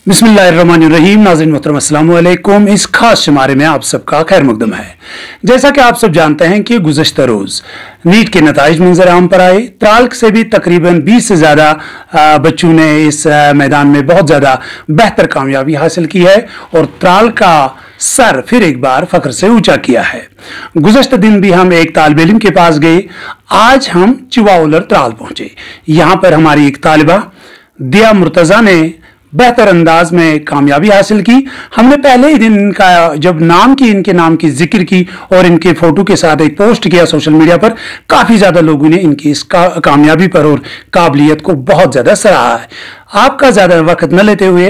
बिस्मिल्लाहिर्रहमानिर्रहीम। नाज़रीन मोहतरम अस्सलाम वालेकुम। इस खास शुमारे में आप सबका खैर मकदम है। जैसा कि आप सब जानते हैं कि गुज़श्ता रोज़ नीट के नताइज मंजर आम पर आए। त्राल से भी तकरीबन 20 से ज़्यादा बच्चों ने इस मैदान में बहुत ज़्यादा बेहतर कामयाबी हासिल की है और त्राल का सर फिर एक बार फख्र से ऊंचा किया है। गुज़श्ता दिन भी हम एक तालिब इल्म के पास गए। आज हम चिवाउलर त्राल पहुंचे। यहाँ पर हमारी एक तालिबा दिया मुर्तज़ा ने बेहतर अंदाज में कामयाबी हासिल की। हमने पहले ही दिन इनका जब इनके नाम की जिक्र की और इनके फोटो के साथ एक पोस्ट किया सोशल मीडिया पर, काफ़ी ज़्यादा लोगों ने इनकी इस कामयाबी पर और काबिलियत को बहुत ज़्यादा सराहा है। आपका ज़्यादा वक्त न लेते हुए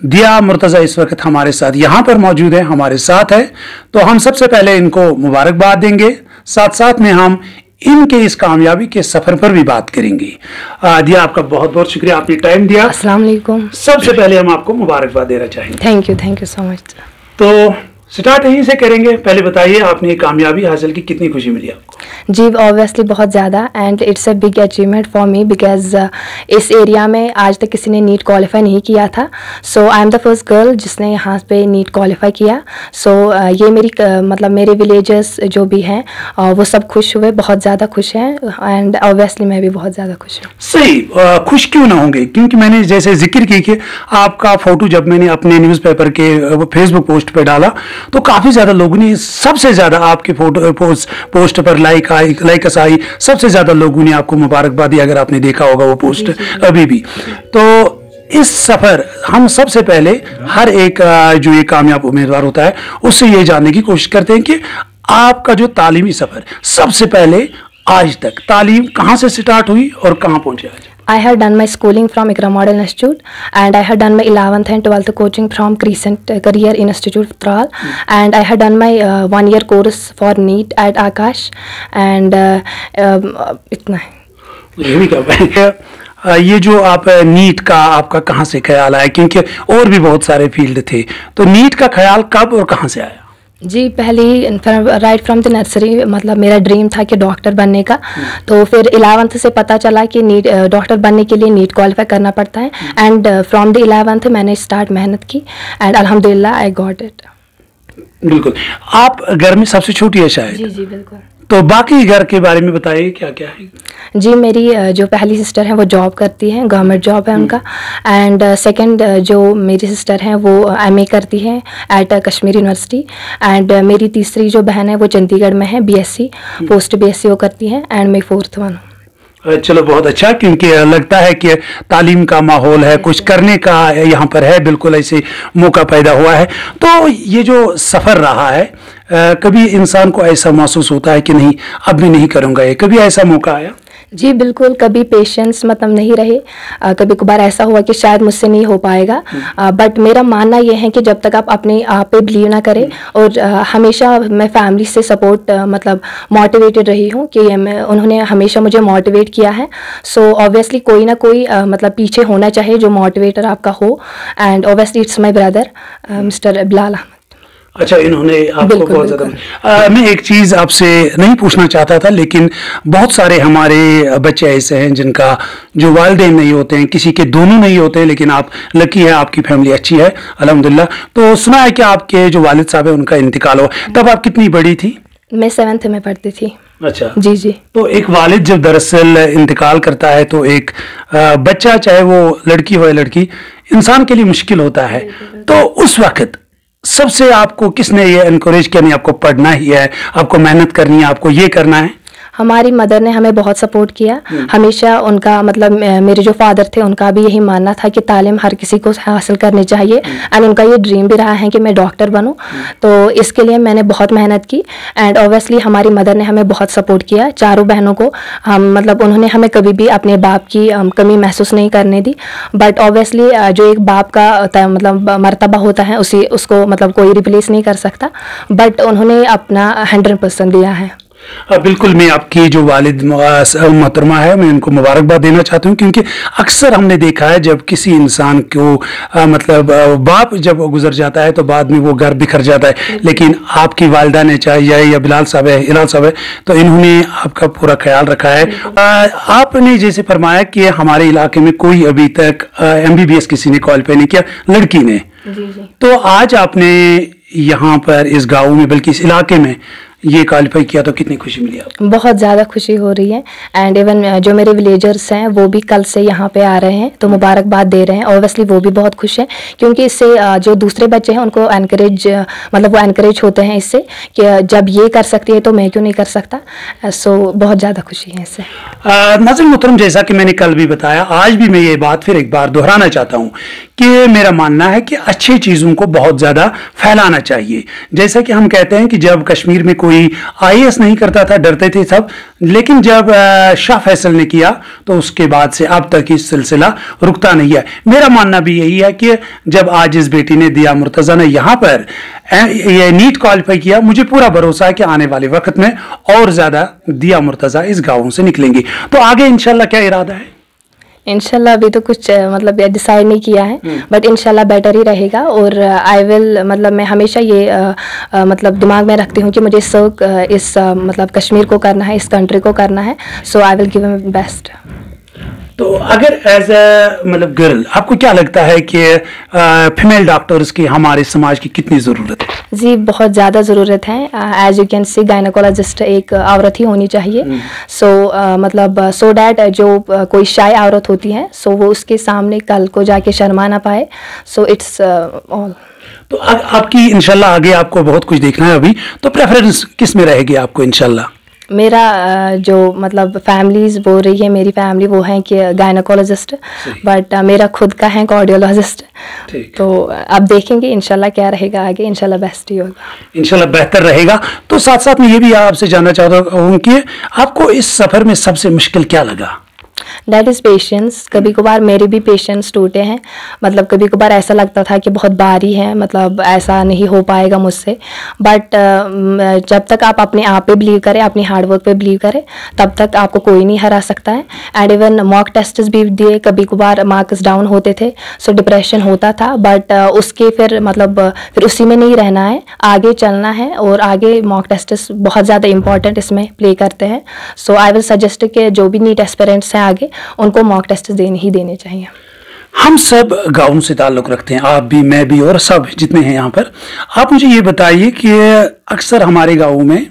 दिया मुर्तज़ा इस वक्त हमारे साथ यहाँ पर मौजूद है, हमारे साथ है, तो हम सबसे पहले इनको मुबारकबाद देंगे। साथ साथ में हम इनके इस कामयाबी के सफर पर भी बात करेंगे। दिया, आपका बहुत बहुत शुक्रिया, आपने टाइम दिया। अस्सलाम वालेकुम। सबसे पहले हम आपको मुबारकबाद देना चाहेंगे। Thank you so much. तो स्टार्ट यहीं से करेंगे। पहले बताइए, आपने ये कामयाबी हासिल की, कितनी खुशी मिली आपको? जी ऑब्वियसली बहुत ज़्यादा, and it's a big achievement for me because इस एरिया में आज तक किसी ने नीट क्वालिफाई नहीं किया था। So I am the first girl जिसने यहाँ पे नीट क्वालिफाई किया। सो ये मेरी मतलब मेरे विलेजर्स जो भी हैं वो सब खुश हुए, बहुत ज़्यादा खुश हैं, एंड ऑब्वियसली मैं भी बहुत ज़्यादा खुश हूँ। सही, खुश क्यों ना होंगे, क्योंकि मैंने जैसे जिक्र की कि आपका फोटो जब मैंने अपने न्यूज़पेपर के फेसबुक पोस्ट पे डाला तो काफ़ी ज़्यादा लोगों ने, सबसे ज़्यादा आपके फोटो पोस्ट पर लाइक्स आई, सबसे ज़्यादा लोगों ने आपको मुबारकबाद दी, अगर आपने देखा होगा वो पोस्ट अभी भी। तो इस सफ़र हम सबसे पहले हर एक जो ये कामयाब उम्मीदवार होता है उससे ये जानने की कोशिश करते हैं कि आपका जो तालीमी सफ़र, सबसे पहले आज तक तालीम कहाँ से स्टार्ट हुई और कहाँ पहुँचे आज? I had done my schooling from Ikra Model Institute, and I had done my 11th and 12th coaching from Crescent Career Institute Tral, and I had done my 1-year course for NEET at Akash, and इतना है। ये भी क्या है? ये जो आप NEET का आपका कहाँ से ख्याल आया, क्योंकि और भी बहुत सारे फील्ड थे, तो नीट का ख्याल कब और कहाँ से आया? जी पहले ही राइट फ्रॉम द नर्सरी, मतलब मेरा ड्रीम था कि डॉक्टर बनने का। तो फिर 11th से पता चला कि नीट डॉक्टर बनने के लिए नीट क्वालिफाई करना पड़ता है, एंड फ्रॉम द 11th मैंने स्टार्ट मेहनत की, एंड अल्हम्दुलिल्लाह आई गॉट इट। बिल्कुल। आप घर में सबसे छोटी है शायद? जी जी बिल्कुल। तो बाकी घर के बारे में बताइए, क्या क्या है? जी मेरी जो पहली सिस्टर है वो जॉब करती हैं, गवर्नमेंट जॉब है उनका, एंड सेकंड जो मेरी सिस्टर हैं वो एमए करती हैं एट कश्मीर यूनिवर्सिटी, एंड मेरी तीसरी जो बहन है वो चंडीगढ़ में है, बीएससी पोस्ट बीएससी वो करती हैं, एंड मैं 4th वन हूँ। चलो बहुत अच्छा, क्योंकि लगता है कि तालीम का माहौल है, कुछ करने का यहाँ पर है, बिल्कुल ऐसे मौका पैदा हुआ है। तो ये जो सफ़र रहा है, कभी इंसान को ऐसा महसूस होता है कि नहीं अब मैं नहीं करूँगा, ये कभी ऐसा मौका आया? जी बिल्कुल, कभी पेशेंस मतलब नहीं रहे, कभी कभार ऐसा हुआ कि शायद मुझसे नहीं हो पाएगा, बट मेरा मानना ये है कि जब तक आप अपने आप पे बिलीव ना करें, और हमेशा मैं फैमिली से सपोर्ट मतलब मोटिवेटेड रही हूँ कि उन्होंने हमेशा मुझे मोटिवेट किया है। सो ऑब्वियसली कोई ना कोई मतलब पीछे होना चाहिए जो मोटिवेटर आपका हो, and obviously it's my brother mister Bilal Ahmad. अच्छा, इन्होंने आपको बहुत ज़्यादा मैं एक चीज़ आपसे नहीं पूछना चाहता था, लेकिन बहुत सारे हमारे बच्चे ऐसे हैं जिनका जो वालिदैन नहीं होते हैं, किसी के दोनों नहीं होते हैं, लेकिन आप लकी है, आपकी फैमिली अच्छी है अल्हम्दुलिल्लाह। तो सुना है कि आपके जो वालिद साहब है उनका इंतकाल हुआ, तब आप कितनी बड़ी थी? मैं 7th में पढ़ती थी। अच्छा जी जी। तो एक वालिद जब दरअसल इंतकाल करता है तो एक बच्चा, चाहे वो लड़की हो या लड़की, इंसान के लिए मुश्किल होता है। तो उस वक्त सबसे आपको किसने ये एनकरेज किया, नहीं आपको पढ़ना ही है, आपको मेहनत करनी है, आपको ये करना है? हमारी मदर ने हमें बहुत सपोर्ट किया हमेशा। उनका मतलब मेरे जो फादर थे उनका भी यही मानना था कि तालीम हर किसी को हासिल करनी चाहिए, एंड उनका ये ड्रीम भी रहा है कि मैं डॉक्टर बनूं। तो इसके लिए मैंने बहुत मेहनत की, एंड ऑब्वियसली हमारी मदर ने हमें बहुत सपोर्ट किया, चारों बहनों को। हम मतलब उन्होंने हमें कभी भी अपने बाप की कमी महसूस नहीं करने दी, बट ऑब्वियसली जो एक बाप का मतलब मर्तबा होता है उसको मतलब कोई रिप्लेस नहीं कर सकता, बट उन्होंने अपना 100% दिया है। बिल्कुल, मैं आपकी जो वालिद मोहतरमा है, मैं उनको मुबारकबाद देना चाहता हूँ, क्योंकि अक्सर हमने देखा है जब किसी इंसान को मतलब बाप जब गुजर जाता है तो बाद में वो घर बिखर जाता है, लेकिन आपकी वालिदा ने, चाहे या बिलाल साहब है, हिलाल साहब है, तो इन्होंने आपका पूरा ख्याल रखा है। आपने जैसे फरमाया कि हमारे इलाके में कोई अभी तक MBBS किसी ने क्वालिफाई नहीं किया, लड़की ने, तो आज आपने यहाँ पर इस गाँव में, बल्कि इस इलाके में ये क्वालिफाई किया, तो कितनी खुशी मिली आपको? बहुत ज़्यादा खुशी हो रही है। एंड इवन जो मेरे विलेजर्स हैं वो भी कल से यहाँ पे आ रहे हैं, तो मुबारकबाद दे रहे हैं। ऑब्वियसली वो भी बहुत खुश हैं, क्योंकि इससे जो दूसरे बच्चे हैं उनको एनकरेज, मतलब वो एनकरेज होते हैं इससे कि जब ये कर सकती है तो मैं क्यों नहीं कर सकता। सो बहुत ज़्यादा खुशी है इससे। नाज़रीन मोहतरम, जैसा कि मैंने कल भी बताया, आज भी मैं ये बात फिर एक बार दोहराना चाहता हूँ कि मेरा मानना है कि अच्छी चीज़ों को बहुत ज़्यादा फैलाना चाहिए। जैसा कि हम कहते हैं कि जब कश्मीर में कोई IAS नहीं करता था, डरते थे सब, लेकिन जब शाह फैसल ने किया तो उसके बाद से अब तक इस सिलसिला रुकता नहीं है। मेरा मानना भी यही है कि जब आज इस बेटी ने, दिया मुर्तज़ा ने, यहाँ पर ये नीट क्वालिफाई किया, मुझे पूरा भरोसा है कि आने वाले वक्त में और ज़्यादा दिया मुर्तज़ा इस गाँव से निकलेंगी। तो आगे इंशाल्लाह क्या इरादा है? इंशाल्लाह अभी तो कुछ मतलब डिसाइड नहीं किया है, बट इंशाल्लाह बेटर ही रहेगा। और आई विल, मतलब मैं हमेशा ये मतलब दिमाग में रखती हूँ कि मुझे इस मतलब कश्मीर को करना है, इस कंट्री को करना है। So I will give my best. तो अगर एज ए मतलब गर्ल आपको क्या लगता है कि फीमेल डॉक्टर्स की हमारे समाज की कितनी ज़रूरत है? जी बहुत ज़्यादा ज़रूरत है। As you can see, gynaecologist एक औरत ही होनी चाहिए। सो मतलब सो डैट जो कोई शाय औरत होती है, सो वो उसके सामने कल को जाके शर्मा ना पाए। So it's all. तो आपकी इंशाल्लाह आगे आपको बहुत कुछ देखना है अभी, तो प्रेफरेंस किस में रहेगी आपको इंशाल्लाह? मेरा जो मतलब फैमिलीज वो रही है, मेरी फैमिली वो है कि गायनेकोलॉजिस्ट, बट मेरा खुद का है कार्डियोलॉजिस्ट। तो अब देखेंगे इंशाल्लाह क्या रहेगा आगे, इंशाल्लाह बेस्ट ही होगा, इंशाल्लाह बेहतर रहेगा। तो साथ साथ में ये भी आपसे जानना चाहता हूँ कि आपको इस सफ़र में सबसे मुश्किल क्या लगा? That is patience. कभी कभार मेरे भी पेशेंस टूटे हैं, मतलब कभी कभार ऐसा लगता था कि बहुत भारी है, मतलब ऐसा नहीं हो पाएगा मुझसे। बट जब तक आप अपने आप पे बिलीव करें, अपनी हार्ड वर्क पे बिलीव करें, तब तक आपको कोई नहीं हरा सकता है। एंड इवन मॉक टेस्ट्स भी दिए, कभी कभार मार्क्स डाउन होते थे, सो डिप्रेशन होता था, बट उसके फिर मतलब फिर उसी में नहीं रहना है, आगे चलना है। और आगे मॉक टेस्ट्स बहुत ज़्यादा इंपॉर्टेंट इसमें प्ले करते हैं। सो आई विल सजेस्ट कि जो भी नीट एस्पिरेंट्स हैं आगे, उनको मॉक टेस्ट देने ही देने चाहिए। हम सब गाँव से ताल्लुक़ रखते हैं, आप भी, मैं भी, और सब जितने हैं यहाँ पर। आप मुझे ये बताइए कि अक्सर हमारे गाँव में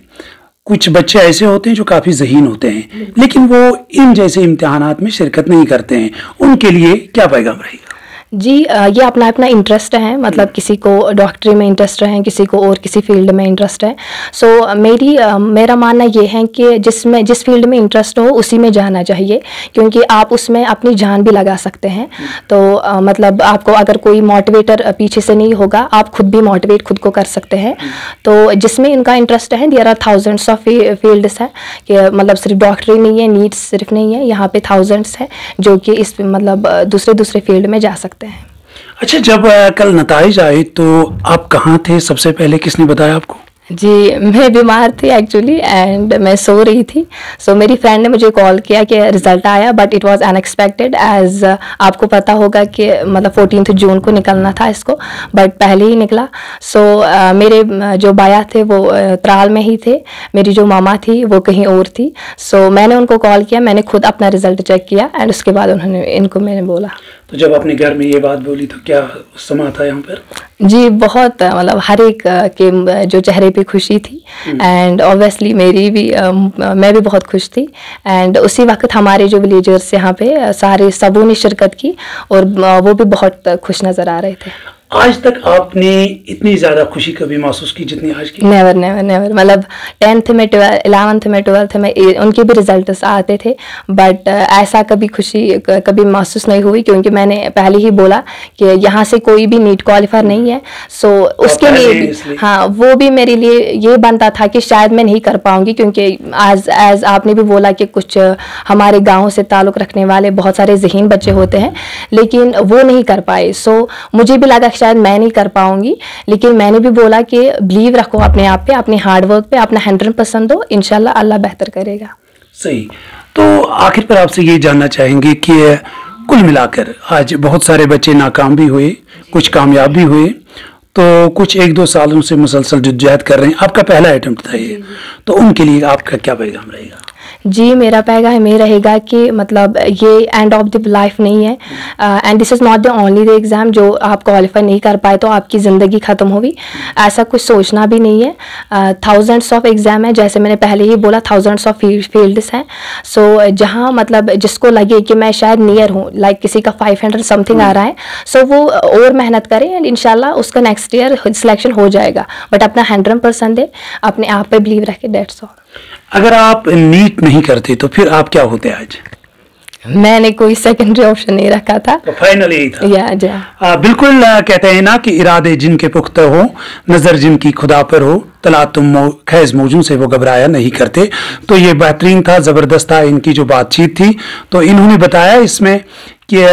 कुछ बच्चे ऐसे होते हैं जो काफ़ी ज़हीन होते हैं, लेकिन वो इन जैसे इम्तिहानात में शिरकत नहीं करते हैं, उनके लिए क्या पैगाम रहेगा? जी ये अपना अपना इंटरेस्ट है, मतलब किसी को डॉक्टरी में इंटरेस्ट है, किसी को और किसी फील्ड में इंटरेस्ट है। सो मेरा मानना ये है कि जिस फील्ड में इंटरेस्ट हो उसी में जाना चाहिए, क्योंकि आप उसमें अपनी जान भी लगा सकते हैं। तो मतलब आपको अगर कोई मोटिवेटर पीछे से नहीं होगा, आप खुद भी मोटिवेट खुद को कर सकते हैं। तो जिसमें इनका इंटरेस्ट है, there are thousands of fields है कि मतलब सिर्फ डॉक्टरी नहीं है, नीट्स सिर्फ नहीं है, यहाँ पे थाउजेंड्स है जो कि इस मतलब दूसरे फील्ड में जा सकते हैं। अच्छा, जब कल नताइज आए तो आप कहाँ थे? सबसे पहले किसने बताया आपको? जी मैं बीमार थी एक्चुअली, एंड मैं सो रही थी। सो मेरी फ्रेंड ने मुझे कॉल किया कि रिज़ल्ट आया, but it was unexpected. As आपको पता होगा कि मतलब 14 जून को निकलना था इसको, बट पहले ही निकला। सो मेरे जो बाया थे वो त्राल में ही थे, मेरी जो मामा थी वो कहीं और थी। सो मैंने उनको कॉल किया, मैंने खुद अपना रिज़ल्ट चेक किया, एंड उसके बाद मैंने बोला। तो जब अपने घर में ये बात बोली तो क्या समा था यहाँ पर? जी बहुत मतलब हर एक के जो चेहरे पे खुशी थी, एंड ऑब्वियसली मेरी भी मैं भी बहुत खुश थी। एंड उसी वक्त हमारे जो विलेजर्स यहाँ पे सारे सबों ने शिरकत की, और वो भी बहुत खुश नज़र आ रहे थे। आज तक आपने इतनी ज़्यादा खुशी कभी महसूस की जितनी आज की? Never never never. मतलब 10th में 11th में 12th में उनके भी रिजल्ट्स आते थे, बट ऐसा कभी खुशी कभी महसूस नहीं हुई, क्योंकि मैंने पहले ही बोला कि यहाँ से कोई भी नीट क्वालिफायर नहीं है। सो उसके लिए भी हाँ, वो भी मेरे लिए ये बनता था कि शायद मैं नहीं कर पाऊँगी, क्योंकि एज आपने भी बोला कि कुछ हमारे गाँव से ताल्लुक़ रखने वाले बहुत सारे ज़हीन बच्चे होते हैं, लेकिन वो नहीं कर पाए। सो मुझे भी लगा शायद मैं नहीं कर पाऊंगी, लेकिन मैंने भी बोला कि बिलीव रखो अपने आप पे, अपने हार्ड वर्क पे, अपना 100% दो, इंशाल्लाह अल्लाह बेहतर करेगा। सही। तो आखिर पर आपसे ये जानना चाहेंगे कि कुल मिलाकर आज बहुत सारे बच्चे नाकाम भी हुए, कुछ कामयाब भी हुए, तो कुछ 1-2 सालों से मुसलसल जद्दोजहद कर रहे हैं, आपका पहला अटेम्प्ट था ये, तो उनके लिए आपका क्या पैगाम रहेगा? जी, मेरा पैगाम ये रहेगा कि मतलब ये एंड ऑफ द लाइफ नहीं है, and this is not the only the exam जो आप क्वालिफाई नहीं कर पाए तो आपकी ज़िंदगी ख़त्म होगी, ऐसा कुछ सोचना भी नहीं है। थाउजेंड्स ऑफ एग्ज़ाम है, जैसे मैंने पहले ही बोला, थाउजेंड्स ऑफ फील्ड्स हैं। सो जहाँ मतलब जिसको लगे कि मैं शायद नियर हूँ, लाइक किसी का 500 समथिंग आ रहा है, सो वो और मेहनत करें एंड इंशाल्लाह उसका नेक्स्ट ईयर सिलेक्शन हो जाएगा, बट अपना 100% दे, अपने आप पे बिलीव रखे, दैट्स ऑल। अगर आप नीट नहीं करते तो फिर आप क्या होते आज? मैंने कोई सेकेंडरी ऑप्शन नहीं रखा था, तो फाइनल यही था। बिल्कुल कहते हैं ना कि इरादे जिनके पुख्ता हो, नजर जिनकी खुदा पर हो, तला तुम खैज मौजूद से वो घबराया नहीं करते। तो ये बेहतरीन था, जबरदस्त था इनकी जो बातचीत थी। तो इन्होंने बताया इसमें कि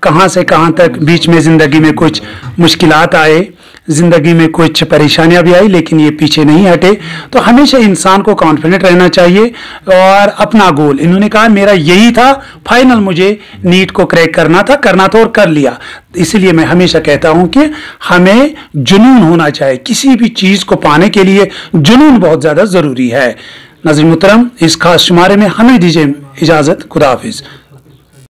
कहाँ से कहाँ तक बीच में जिंदगी में कुछ मुश्किलात आए, जिंदगी में कुछ परेशानियां भी आई, लेकिन ये पीछे नहीं हटे। तो हमेशा इंसान को कॉन्फिडेंट रहना चाहिए और अपना गोल, इन्होंने कहा मेरा यही था, फाइनल मुझे नीट को क्रैक करना था और कर लिया। इसीलिए मैं हमेशा कहता हूं कि हमें जुनून होना चाहिए, किसी भी चीज को पाने के लिए जुनून बहुत ज्यादा जरूरी है। नाज़रीन मुहतरम, इस खास शुमारे में हमें दीजिए इजाजत। खुदा हाफिज।